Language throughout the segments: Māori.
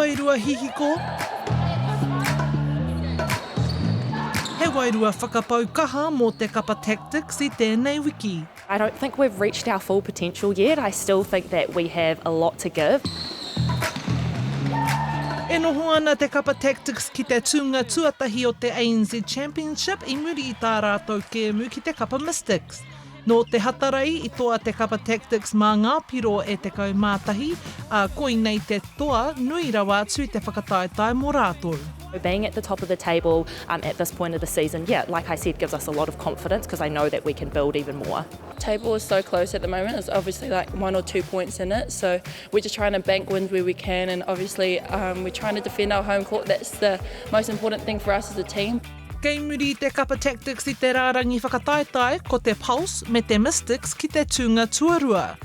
wairua hihiko. He wairua whakapau kaha mō te kapa Tactix I tēnei wiki. I don't think we've reached our full potential yet. I still think that we have a lot to give. E noho ana te kapa Tactix ki te tunga tuatahi o te ANZ Championship I muri I tā rātou kēmu ki te kapa Mystics. Nō te hatarai I toa te kapa Tactix mā ngā piro e te kaumātahi, koinei te toa nui rawa atu te whakataetae mō rātou. Being at the top of the table at this point of the season, like I said, gives us a lot of confidence because I know that we can build even more. Table is so close at the moment. There's obviously like 1 or 2 points in it, so we're just trying to bank wins where we can, and obviously we're trying to defend our home court. That's the most important thing for us as a team. Kei muri te kapa Tactix I te rārangi whakataetae ko te Pulse me te Mystics ki te tunga tuarua.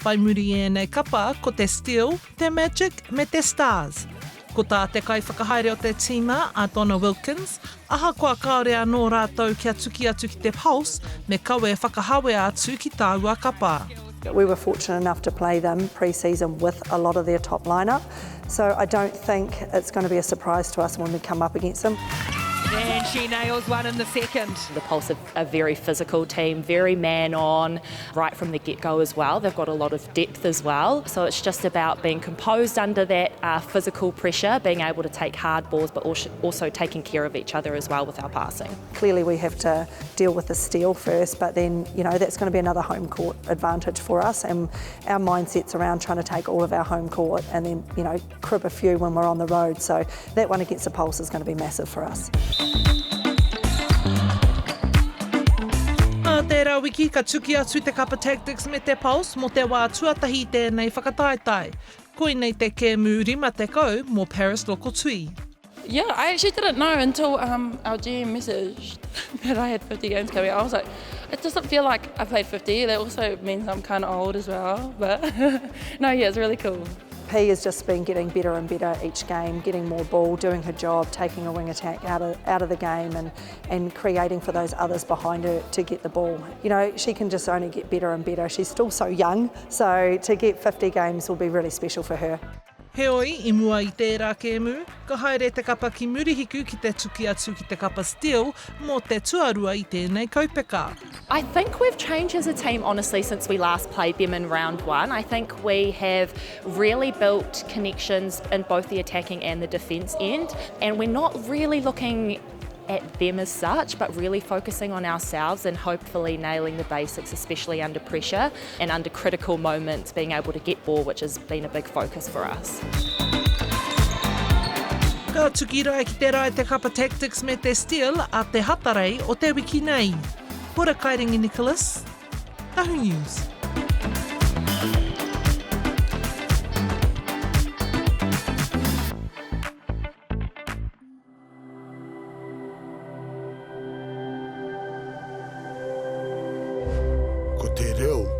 Whai muri e nei kapa ko te Steel, te Magic me te Stars. Ko tā te kai whakahaere o te tīma a Donna Wilkins, Ahakoa kaore anō rātou kia tuki atu ki te Pulse, me kawe whakahawe atu ki Tahu kapa. We were fortunate enough to play them pre-season with a lot of their top lineup, so I don't think it's going to be a surprise to us when we come up against them. And she nails one in the second. The Pulse are a very physical team, very man-on, right from the get-go as well. They've got a lot of depth as well. So it's just about being composed under that physical pressure, being able to take hard balls, but also taking care of each other as well with our passing. Clearly we have to deal with the Steel first, but then, that's going to be another home court advantage for us, and our mindset's around trying to take all of our home court and then, crib a few when we're on the road. So that one against the Pulse is going to be massive for us. Tērā wiki ka tuki atu te kapa Tactix me te Pulse mō te wā tuatahi tēnei whakataetae. Koinei te kēmu rima te kau mō Paris loko tui. Yeah, I actually didn't know until our GM messaged that I had 50 games coming. I was like, it doesn't feel like I played 50. That also means I'm kind of old as well. But no, yeah, it's really cool. P has just been getting better and better each game, getting more ball, doing her job, taking a wing attack out of the game and creating for those others behind her to get the ball. She can just only get better and better. She's still so young, so to get 50 games will be really special for her. Heoi, I mua I tērā kēmu, ka haere te kapa ki murihiku ki te tuki atu ki te kapa Steel mō te tuarua I tēnei kaupeka. I think we've changed as a team, honestly, since we last played them in round 1. I think we have really built connections in both the attacking and the defence end, and we're not really looking at them as such, but really focusing on ourselves and hopefully nailing the basics, especially under pressure and under critical moments, being able to get ball, which has been a big focus for us. Ka tuki rai ki te rai te kapa Tactix me te Steel a te hatarai o te wiki nei. Hora Kairingi Nicholas, Tahu News. Ko te reo